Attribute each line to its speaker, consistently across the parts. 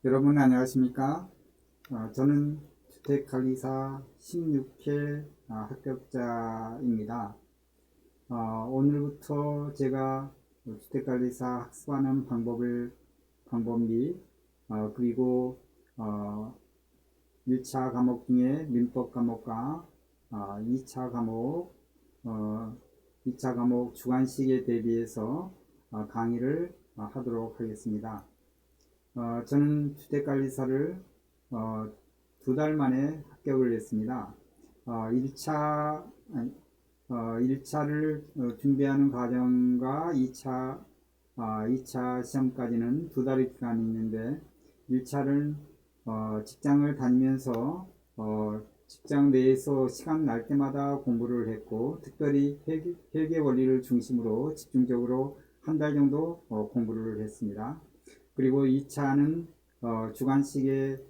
Speaker 1: 여러분 안녕하십니까? 저는 주택관리사 16회 합격자입니다. 오늘부터 제가 주택관리사 학습하는 방법 및 그리고 1차 과목 중에 민법 과목과 2차 과목 2차 과목 주관식에 대비해서 강의를 하도록 하겠습니다. 저는 주택관리사를 2달 만에 합격을 했습니다. 1차를 준비하는 과정과 2차 시험까지는 2달의 기간이 있는데 1차는 직장을 다니면서 직장 내에서 시간 날 때마다 공부를 했고, 특별히 회계 원리를 중심으로 집중적으로 한 달 정도 공부를 했습니다. 그리고 2차는 주관식에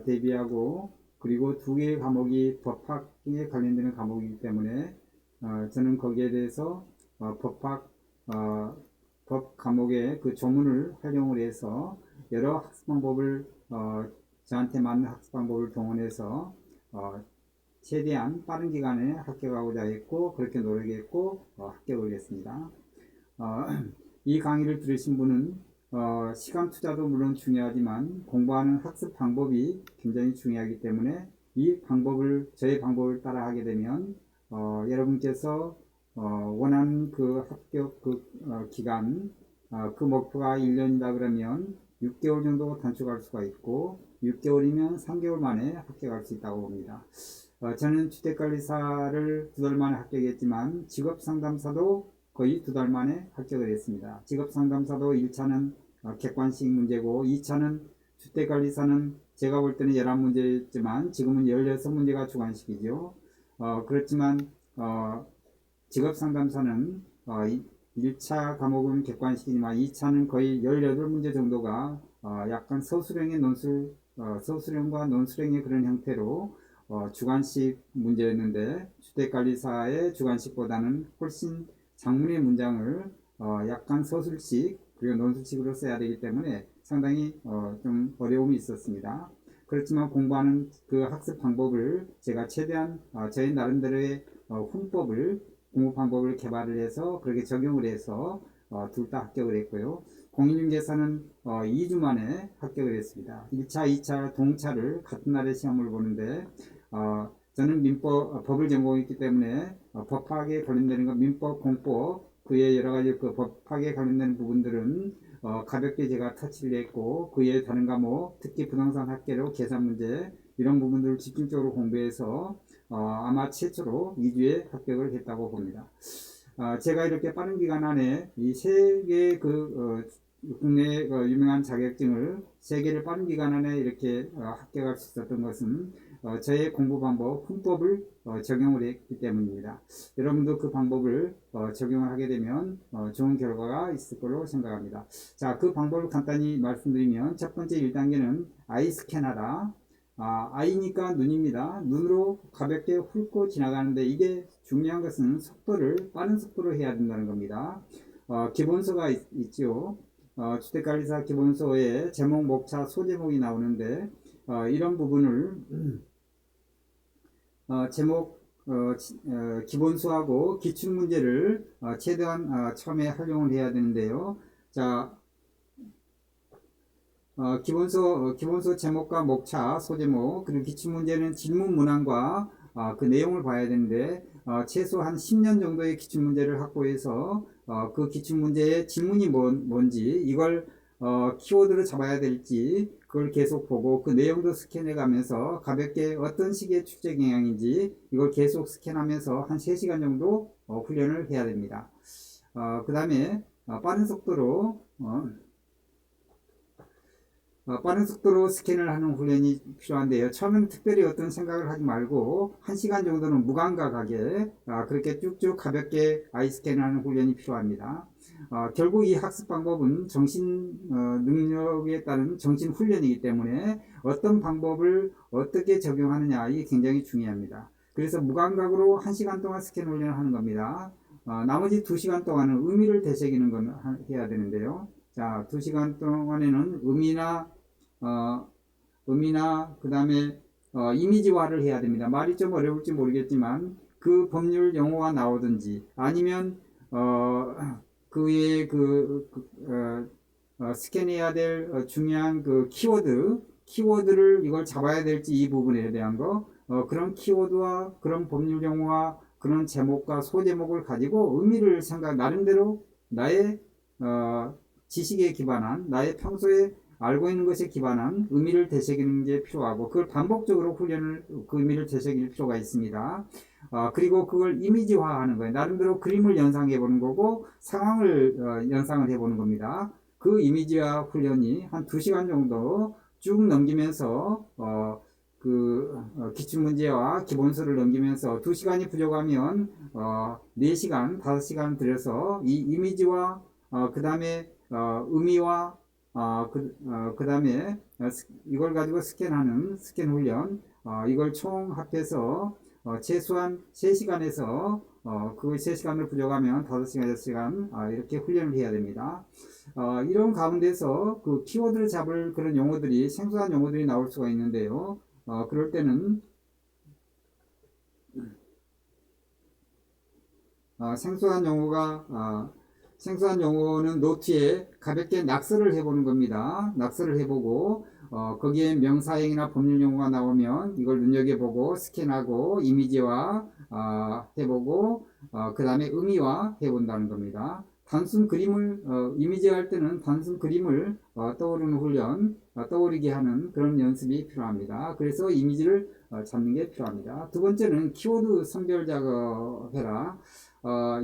Speaker 1: 대비하고, 그리고 2개의 과목이 법학에 관련되는 과목이기 때문에 저는 거기에 대해서 법 과목의 그 조문을 활용을 해서 여러 학습 방법을 저한테 맞는 학습 방법을 동원해서 최대한 빠른 기간에 합격하고자 했고, 그렇게 노력했고 합격을 했습니다. 이 강의를 들으신 분은 시간 투자도 물론 중요하지만 공부하는 학습 방법이 굉장히 중요하기 때문에 저의 방법을 따라 하게 되면 여러분께서 원하는 그 합격 기간, 그 목표가 1년이다 그러면 6개월 정도 단축할 수가 있고, 6개월이면 3개월 만에 합격할 수 있다고 봅니다. 저는 주택관리사를 2달 만에 합격했지만 직업상담사도 거의 2달 만에 합격을 했습니다. 직업상담사도 1차는 객관식 문제고, 2차는 주택관리사는 제가 볼 때는 11문제였지만 지금은 16문제가 주관식이죠. 그렇지만 직업상담사는 1차 과목은 객관식이지만 2차는 거의 18문제 정도가 약간 서술형과 논술형의 그런 형태로 주관식 문제였는데, 주택관리사의 주관식보다는 훨씬 장문의 문장을 약간 서술식 그리고 논술식으로 써야 되기 때문에 상당히 좀 어려움이 있었습니다. 그렇지만 공부하는 그 학습 방법을 제가 최대한 저희 나름대로의 공부 방법을 개발을 해서 그렇게 적용을 해서 둘 다 합격을 했고요. 공인중개사는 2주 만에 합격을 했습니다. 1차, 2차 동차를 같은 날에 시험을 보는데 저는 법을 전공했기 때문에 법학에 관련되는 것, 민법, 공법, 그의 여러 가지 그 법학에 관련되는 부분들은 가볍게 제가 터치를 했고, 그의 다른 과목, 특히 부동산 학계로 계산 문제 이런 부분들을 집중적으로 공부해서 아마 최초로 2주에 합격을 했다고 봅니다. 제가 이렇게 빠른 기간 안에 이 세 개의 국내 유명한 자격증을 3개를 빠른 기간 안에 이렇게 합격할 수 있었던 것은 저의 공부 방법, 훈법을 적용을 했기 때문입니다. 여러분도 그 방법을 적용을 하게 되면 좋은 결과가 있을 거로 생각합니다. 자, 그 방법을 간단히 말씀드리면, 첫 번째 1단계는 아이 스캔하라. 아이니까 눈입니다. 눈으로 가볍게 훑고 지나가는데, 이게 중요한 것은 빠른 속도로 해야 된다는 겁니다. 기본서가 있죠. 주택관리사 기본서에 제목, 목차, 소제목이 나오는데 이런 부분을 기본서하고 기출문제를 최대한 처음에 활용을 해야 되는데요. 자, 기본서 제목과 목차, 소제목, 그리고 기출문제는 질문 문항과 그 내용을 봐야 되는데 최소 한 10년 정도의 기출문제를 확보해서 그 기출문제의 질문이 뭔지, 이걸 키워드로 잡아야 될지 그걸 계속 보고, 그 내용도 스캔해 가면서 가볍게 어떤 식의 출제 경향인지 이걸 계속 스캔하면서 한 3시간 정도 훈련을 해야 됩니다. 그 다음에 빠른 속도로 스캔을 하는 훈련이 필요한데요. 처음에는 특별히 어떤 생각을 하지 말고 1시간 정도는 무감각하게 그렇게 쭉쭉 가볍게 아이 스캔을 하는 훈련이 필요합니다. 결국 이 학습 방법은 정신 능력에 따른 정신 훈련이기 때문에 어떤 방법을 어떻게 적용하느냐, 이게 굉장히 중요합니다. 그래서 무감각으로 1시간 동안 스캔 훈련을 하는 겁니다. 나머지 2시간 동안은 의미를 되새기는 건 해야 되는데요. 자, 2시간 동안에는 의미나 의미나 그 다음에 이미지화를 해야 됩니다. 말이 좀 어려울지 모르겠지만 그 법률 용어가 나오든지 아니면 그의 스캔해야 될 중요한 그 키워드를 이걸 잡아야 될지 이 부분에 대한 거 그런 키워드와 그런 법률 용어와 그런 제목과 소제목을 가지고 의미를 나름대로 나의 지식에 기반한 나의 평소에 알고 있는 것에 기반한 의미를 되새기는 게 필요하고 그걸 반복적으로 그 의미를 되새길 필요가 있습니다. 그리고 그걸 이미지화하는 거예요. 나름대로 그림을 연상해 보는 거고 상황을 연상을 해 보는 겁니다. 그 이미지화 훈련이 한 2시간 정도 쭉 넘기면서 기출문제와 기본서를 넘기면서 2시간이 부족하면 4시간, 5시간 들여서 이 이미지와 그 다음에 의미와 그 다음에 이걸 가지고 스캔하는 스캔 훈련 이걸 총 합해서 최소한 3시간에서 그 3시간을 부족하면 5시간, 6시간 이렇게 훈련을 해야 됩니다. 이런 가운데서 그 키워드를 잡을 그런 용어들이 생소한 용어들이 나올 수가 있는데요. 그럴 때는 생소한 용어는 노트에 가볍게 낙서를 해보는 겁니다. 낙서를 해보고 거기에 명사형이나 법률 용어가 나오면 이걸 눈여겨보고 스캔하고 이미지화 해보고 그 다음에 의미화 해본다는 겁니다. 단순 그림을 이미지할 때는 단순 그림을 떠오르는 훈련, 떠오르게 하는 그런 연습이 필요합니다. 그래서 이미지를 잡는 게 필요합니다. 두 번째는 키워드 선별 작업해라.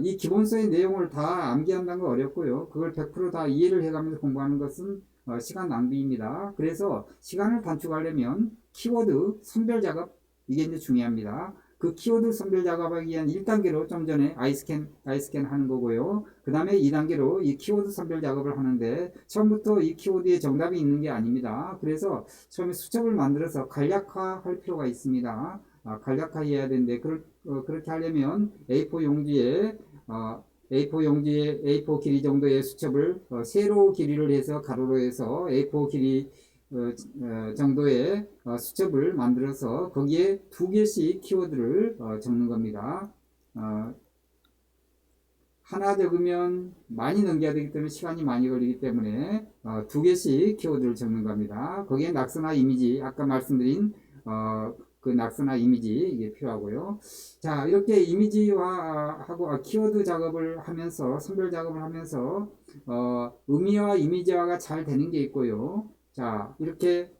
Speaker 1: 이 기본서의 내용을 다 암기한다는 건 어렵고요. 그걸 100%다 이해를 해가면서 공부하는 것은 시간 낭비입니다. 그래서 시간을 단축하려면 키워드 선별 작업 이게 이제 중요합니다. 그 키워드 선별 작업하기 위한 1단계로 좀 전에 아이스캔 하는 거고요. 그 다음에 2단계로 이 키워드 선별 작업을 하는데 처음부터 이 키워드에 정답이 있는 게 아닙니다. 그래서 처음에 수첩을 만들어서 간략화할 필요가 있습니다. 간략화해야 되는데 그렇게 하려면 A4 용지에 A4 길이 정도의 수첩을 세로 길이를 해서 가로로 해서 A4 길이 정도의 수첩을 만들어서 거기에 2개씩 키워드를 적는 겁니다. 하나 적으면 많이 넘겨야 되기 때문에 시간이 많이 걸리기 때문에 2개씩 키워드를 적는 겁니다. 거기에 낙서나 이미지 아까 말씀드린 그 낙서나 이미지 이게 필요하고요. 자, 이렇게 이미지화하고 키워드 작업을 하면서 선별 작업을 하면서 의미와 이미지화가 잘 되는 게 있고요. 자, 이렇게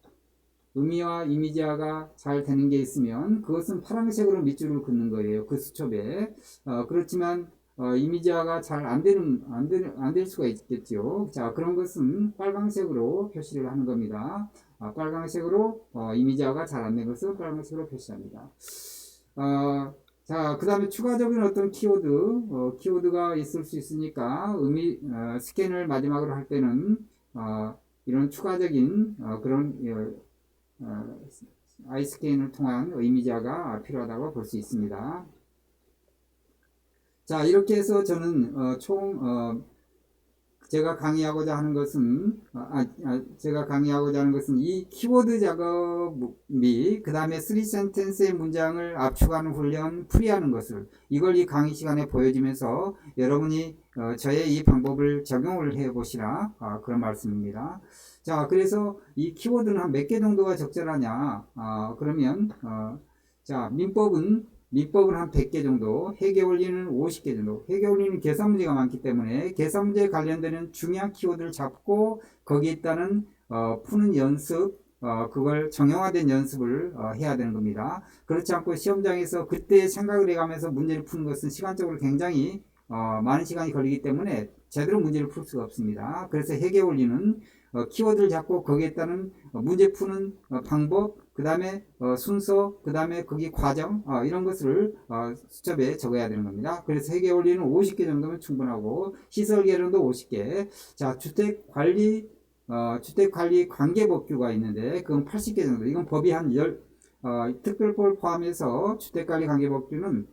Speaker 1: 의미와 이미지화가 잘 되는 게 있으면 그것은 파란색으로 밑줄을 긋는 거예요. 그 수첩에. 그렇지만 이미지화가 잘 안 될 수가 있겠죠. 자, 그런 것은 빨강색으로 표시를 하는 겁니다. 빨강색으로 이미지화가 잘 안 된 것은 빨강색으로 표시합니다. 자, 그 다음에 추가적인 어떤 키워드가 있을 수 있으니까 스캔을 마지막으로 할 때는 이런 추가적인 그런 아이스캔을 통한 이미지화가 필요하다고 볼 수 있습니다. 자, 이렇게 해서 저는 제가 강의하고자 하는 것은 이 키워드 작업이 그 다음에 3센텐스의 문장을 압축하는 훈련, 풀이하는 것을 이걸 이 강의 시간에 보여주면서 여러분이 저의 이 방법을 적용을 해 보시라 그런 말씀입니다. 자, 그래서 이 키워드는 한 몇 개 정도가 적절하냐 그러면 자, 민법은 한 100개 정도, 회계원리는 50개 정도. 회계원리는 계산 문제가 많기 때문에 계산 문제에 관련되는 중요한 키워드를 잡고 거기에 있다는 푸는 연습, 그걸 정형화된 연습을 해야 되는 겁니다. 그렇지 않고 시험장에서 그때 생각을 해가면서 문제를 푸는 것은 시간적으로 굉장히 많은 시간이 걸리기 때문에 제대로 문제를 풀 수가 없습니다. 그래서 회계원리는 키워드를 잡고 거기에 따른 문제 푸는 방법, 그 다음에 순서, 그 다음에 거기 과정 이런 것을 수첩에 적어야 되는 겁니다. 그래서 회계원리는 50개 정도면 충분하고 시설 계량도 50개. 자, 주택관리 관계법규가 있는데 그건 80개 정도. 이건 법이 한 특별법을 포함해서 주택관리 관계법규는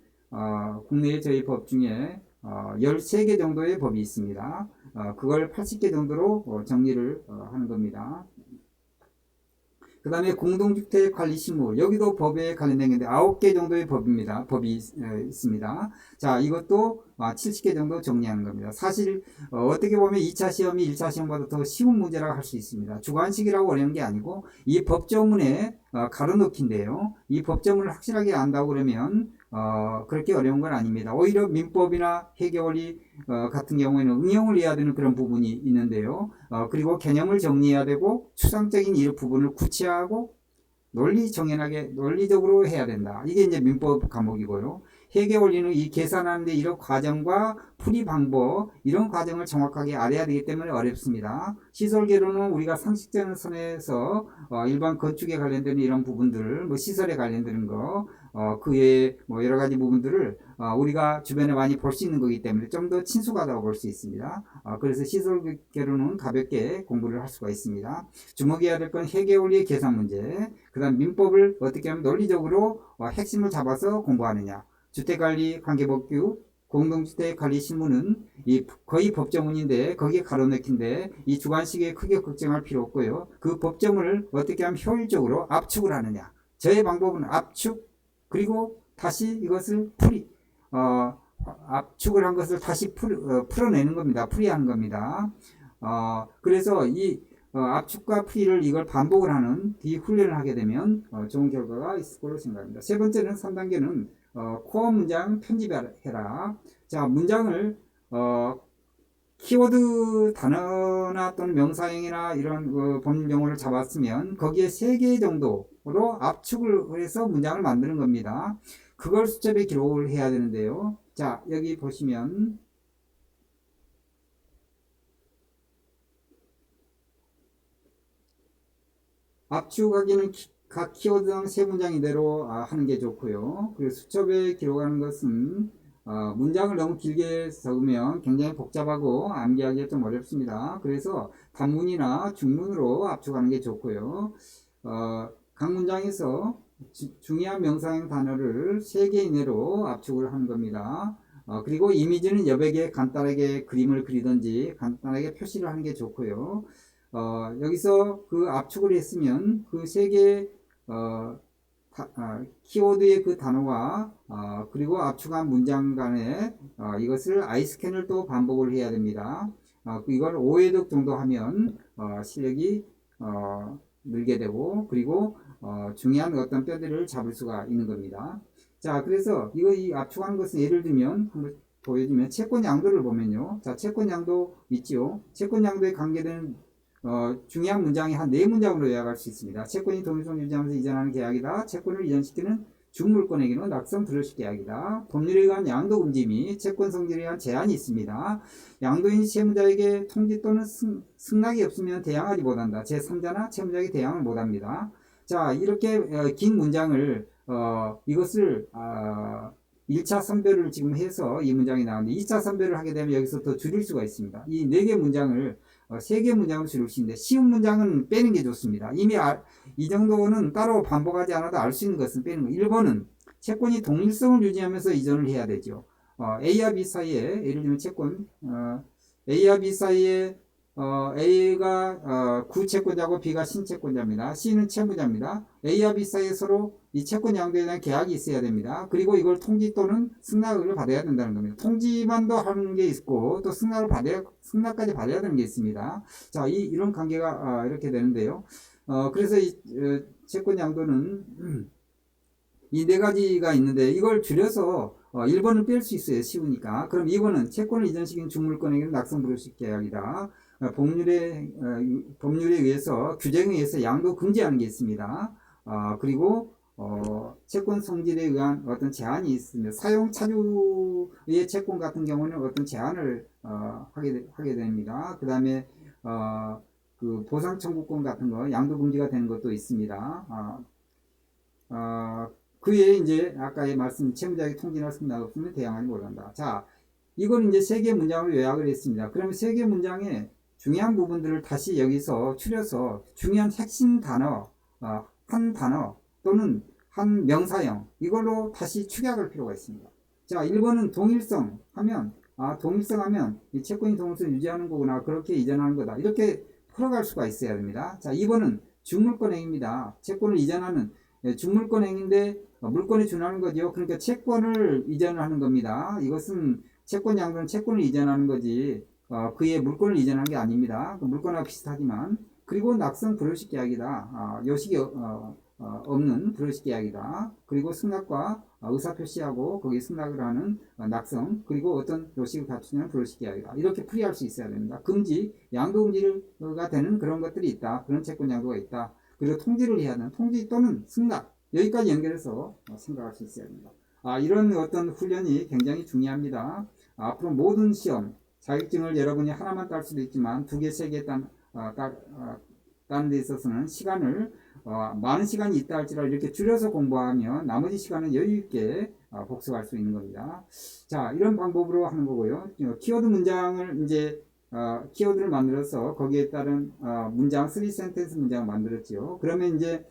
Speaker 1: 국내에 저희 법 중에 13개 정도의 법이 있습니다. 그걸 80개 정도로 정리를 하는 겁니다. 그 다음에 공동주택 관리 실무, 여기도 법에 관련된 게 9개 정도의 법입니다. 법이 있습니다. 자, 이것도 70개 정도 정리하는 겁니다. 사실 어떻게 보면 2차 시험이 1차 시험보다 더 쉬운 문제라고 할 수 있습니다. 주관식이라고 어려운 게 아니고 이 법조문에 가로놓기인데요. 이 법조문을 확실하게 안다고 그러면 그렇게 어려운 건 아닙니다. 오히려 민법이나 회계원리 같은 경우에는 응용을 해야 되는 그런 부분이 있는데요. 그리고 개념을 정리해야 되고 추상적인 이 부분을 구체화하고 논리적으로 해야 된다. 이게 이제 민법 과목이고요. 회계원리는 이 계산하는데 이런 과정과 풀이 방법, 이런 과정을 정확하게 알아야 되기 때문에 어렵습니다. 시설계로는 우리가 상식적인 선에서 일반 건축에 관련된 이런 부분들, 뭐 시설에 관련되는 거, 그 외에 뭐 여러 가지 부분들을 우리가 주변에 많이 볼 수 있는 거기 때문에 좀 더 친숙하다고 볼 수 있습니다. 그래서 시설계로는 가볍게 공부를 할 수가 있습니다. 주목해야 될 건 회계원리의 계산 문제, 그 다음 민법을 어떻게 하면 논리적으로 핵심을 잡아서 공부하느냐, 주택관리 관계법규, 공동주택관리 실무는 거의 법조문인데 거기에 가로넣기인데 이 주관식에 크게 걱정할 필요 없고요. 그 법조문을 어떻게 하면 효율적으로 압축을 하느냐. 저의 방법은 압축, 그리고 다시 이것을 압축을 한 것을 다시 풀어내는 겁니다. 풀이하는 겁니다. 그래서 이 압축과 풀이를 이걸 반복을 하는 이 훈련을 하게 되면 좋은 결과가 있을 거로 생각합니다. 세 번째는 3단계는 코어 문장 편집해라. 자, 문장을 키워드 단어나 또는 명사형이나 이런 법률 용어를 잡았으면 거기에 3개 정도로 압축을 해서 문장을 만드는 겁니다. 그걸 수첩에 기록을 해야 되는데요. 자, 여기 보시면 압축하기는 각 키워드당 3문장 이대로 하는 게 좋고요. 그리고 수첩에 기록하는 것은 문장을 너무 길게 적으면 굉장히 복잡하고 암기하기가 좀 어렵습니다. 그래서 단문이나 중문으로 압축하는 게 좋고요. 각 문장에서 중요한 명사형 단어를 3개 이내로 압축을 하는 겁니다. 그리고 이미지는 여백에 간단하게 그림을 그리든지 간단하게 표시를 하는 게 좋고요. 여기서 그 압축을 했으면 그 3개 키워드의 그 단어와 그리고 압축한 문장 간에 이것을 아이스캔을 또 반복을 해야 됩니다. 이걸 5회독 정도 하면 실력이 늘게 되고 그리고 중요한 어떤 뼈대를 잡을 수가 있는 겁니다. 자, 그래서 이 압축하는 것은 예를 들면 한번 보여주면 채권 양도를 보면요. 자, 채권 양도 있지요. 채권 양도에 관계된 중요한 문장이 한 4문장으로 요약할 수 있습니다. 채권이 동일성 유지하면서 이전하는 계약이다. 채권을 이전시키는 중물권에게는 낙성 들어식 계약이다. 법률에 의한 양도 금지 및 채권 성질에 의한 제한이 있습니다. 양도인이 채무자에게 통지 또는 승낙이 없으면 대항하지 못한다. 제3자나 채무자에게 대항을 못합니다. 자, 이렇게 긴 문장을 이것을 1차 선별을 지금 해서 이 문장이 나왔는데 2차 선별을 하게 되면 여기서 더 줄일 수가 있습니다. 이 4개 문장을 3개 문장으로 줄일 수 있는데 쉬운 문장은 빼는 게 좋습니다. 이미 이 정도는 따로 반복하지 않아도 알 수 있는 것은 빼는 거. 1번은 채권이 동일성을 유지하면서 이전을 해야 되죠. A와 B 사이에 예를 들면 채권 A와 B 사이에 A가 구채권자고 B가 신채권자입니다. C는 채무자입니다. A와 B 사이에 서로 이 채권 양도에 대한 계약이 있어야 됩니다. 그리고 이걸 통지 또는 승낙을 받아야 된다는 겁니다. 통지만도 하는 게 있고 또 승낙까지 받아야 되는 게 있습니다. 자, 이런 관계가 이렇게 되는데요. 그래서 이 채권 양도는 이 4가지가 있는데 이걸 줄여서 1번을 뺄 수 있어요. 쉬우니까. 그럼 2번은 채권을 이전시킨 중물권에게는 낙성 불허식 계약이다. 법률에 의해서 규정에 의해서 양도 금지하는 게 있습니다. 그리고 채권 성질에 의한 어떤 제한이 있습니다. 사용 차주의 채권 같은 경우는 어떤 제한을 하게 됩니다. 그 다음에 그 보상 청구권 같은 거 양도 금지가 되는 것도 있습니다. 그 외에 이제 아까 말씀 채무자에게 통지나 승낙 없으면 대항하지 못한다. 자, 이걸 이제 3개 문장으로 요약을 했습니다. 그러면 3개 문장의 중요한 부분들을 다시 여기서 추려서 중요한 핵심 단어, 한 단어 또는 한 명사형 이걸로 다시 축약할 필요가 있습니다. 자, 1번은 동일성 하면 동일성 하면 이 채권이 동일성을 유지하는 거구나. 그렇게 이전하는 거다. 이렇게 풀어갈 수가 있어야 됩니다. 자, 2번은 중물권행위입니다. 채권을 이전하는 중물권행위인데 물권에 준하는 거죠. 그러니까 채권을 이전하는 겁니다. 이것은 채권 양도는 채권을 이전하는 거지 그의 물권을 이전하는 게 아닙니다. 그 물권하고 비슷하지만 그리고 낙성 불효식 계약이다. 요식이 없는 불효식 계약이다. 그리고 승낙과 의사표시하고 거기에 승낙을 하는 낙성 그리고 어떤 요식을 갖추는 불효식 계약이다. 이렇게 풀이할 수 있어야 됩니다. 금지, 양도 금지가 되는 그런 것들이 있다. 그런 채권 양도가 있다. 그리고 통지를 해야 되는 통지 또는 승낙 여기까지 연결해서 생각할 수 있어야 됩니다. 이런 어떤 훈련이 굉장히 중요합니다. 앞으로 모든 시험 자격증을 여러분이 하나만 딸 수도 있지만 두 개, 세 개 따는 데 있어서는 시간을 많은 시간이 있다 할지라도 이렇게 줄여서 공부하면 나머지 시간은 여유 있게 복습할 수 있는 겁니다. 자, 이런 방법으로 하는 거고요. 키워드 문장을 이제 키워드를 만들어서 거기에 따른 문장 3센텐스 문장을 만들었죠. 그러면 이제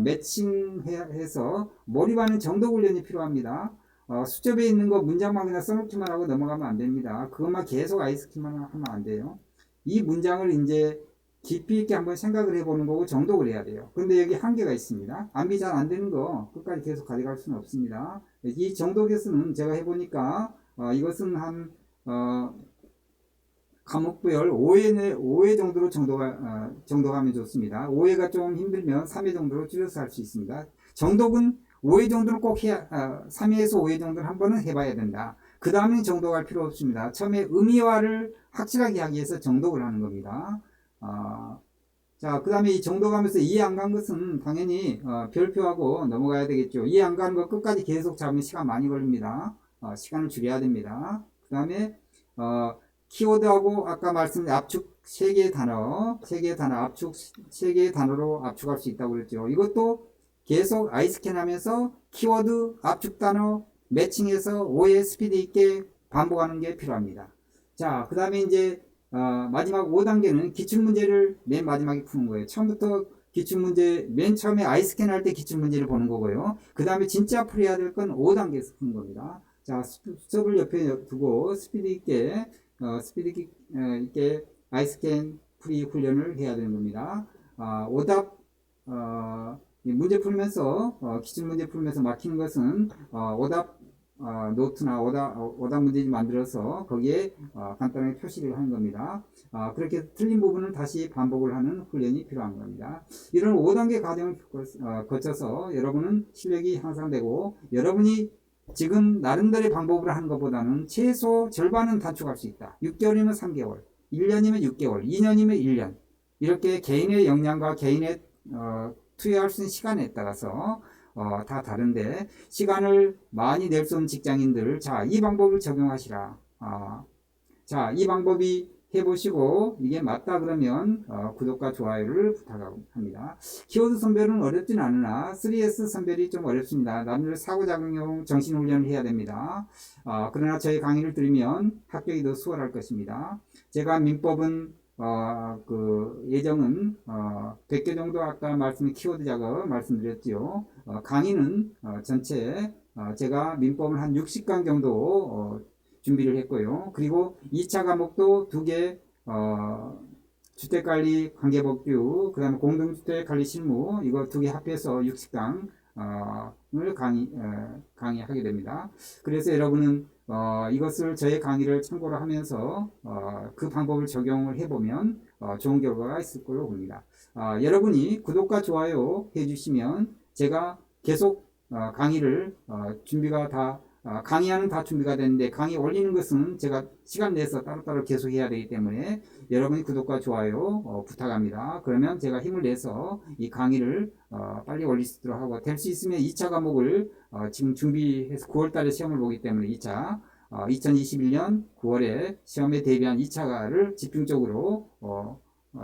Speaker 1: 매칭해서 몰입하는 정독 훈련이 필요합니다. 수첩에 있는 거 문장만 그냥 써놓기만 하고 넘어가면 안 됩니다. 그것만 계속 아이스키만 하면 안 돼요. 이 문장을 이제 깊이 있게 한번 생각을 해보는 거고 정독을 해야 돼요. 그런데 여기 한계가 있습니다. 암기 잘 안 되는 거 끝까지 계속 가져갈 수는 없습니다. 이 정독에서는 제가 해보니까 이것은 한 과목별 5회 정도로 정독하면 좋습니다. 5회가 좀 힘들면 3회 정도로 줄여서 할 수 있습니다. 정독은 5회 정도는 꼭 해야, 3회에서 5회 정도는 한 번은 해봐야 된다. 그 다음엔 정독할 필요 없습니다. 처음에 의미화를 확실하게 하기 위해서 정독을 하는 겁니다. 자, 그 다음에 이 정독하면서 이해 안 간 것은 당연히 별표하고 넘어가야 되겠죠. 이해 안 가는 거 끝까지 계속 잡으면 시간 많이 걸립니다. 시간을 줄여야 됩니다. 그 다음에 키워드하고 아까 말씀드린 압축 3개의 단어 압축 3개의 단어로 압축할 수 있다고 그랬죠. 이것도 계속 아이스캔 하면서 키워드 압축 단어 매칭해서 오해 스피드 있게 반복하는 게 필요합니다. 자, 그 다음에 이제 마지막 5단계는 기출문제를 맨 마지막에 푸는 거예요. 처음부터 기출문제, 맨 처음에 아이스캔 할 때 기출문제를 보는 거고요. 그 다음에 진짜 풀어야 될 건 5단계에서 푸는 겁니다. 자, 수업을 옆에 두고 스피드 있게 아이스캔 풀이 훈련을 해야 되는 겁니다. 오답, 문제 풀면서, 기출문제 풀면서 막히는 것은, 오답, 노트나 오답 문제 만들어서 거기에 간단하게 표시를 하는 겁니다. 그렇게 틀린 부분을 다시 반복을 하는 훈련이 필요한 겁니다. 이런 5단계 과정을 거쳐서 여러분은 실력이 향상되고 여러분이 지금 나름대로의 방법으로 하는 것보다는 최소 절반은 단축할 수 있다. 6개월이면 3개월, 1년이면 6개월, 2년이면 1년. 이렇게 개인의 역량과 개인의 투여할 수 있는 시간에 따라서 다 다른데 시간을 많이 낼 수 없는 직장인들 자, 이 방법을 적용하시라. 자, 이 방법이 해보시고 이게 맞다 그러면 구독과 좋아요를 부탁합니다. 키워드 선별은 어렵진 않으나 3S 선별이 좀 어렵습니다. 나름대로 사고작용 정신훈련을 해야 됩니다. 그러나 저희 강의를 들으면 합격이 더 수월할 것입니다. 제가 민법은 그 예정은 100개 정도 아까 키워드 작업 말씀드렸지요. 강의는 전체 제가 민법을 한 60강 정도 준비를 했고요. 그리고 2차 과목도 2개 주택관리 관계법규 그 다음에 공동주택관리 실무 이거 2개 합해서 60강 을 강의하게 됩니다. 그래서 여러분은 이것을 저의 강의를 참고로 하면서 그 방법을 적용을 해보면 좋은 결과가 있을 거로 봅니다. 여러분이 구독과 좋아요 해주시면 제가 계속 강의를 준비가 다 강의하는 다 준비가 되는데 강의 올리는 것은 제가 시간 내서 따로따로 계속 해야 되기 때문에 여러분이 구독과 좋아요 부탁합니다. 그러면 제가 힘을 내서 이 강의를 빨리 올릴 수 있도록 하고 될 수 있으면 2차 과목을 지금 준비해서 9월달에 시험을 보기 때문에 2차 2021년 9월에 시험에 대비한 2차를 집중적으로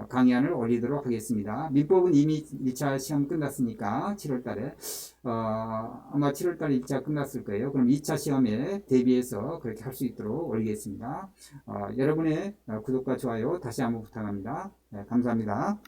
Speaker 1: 강의안을 올리도록 하겠습니다. 민법은 이미 1차 시험 끝났으니까 7월달에 아마 7월달에 1차 끝났을 거예요. 그럼 2차 시험에 대비해서 그렇게 할 수 있도록 올리겠습니다. 여러분의 구독과 좋아요 다시 한번 부탁합니다. 네, 감사합니다.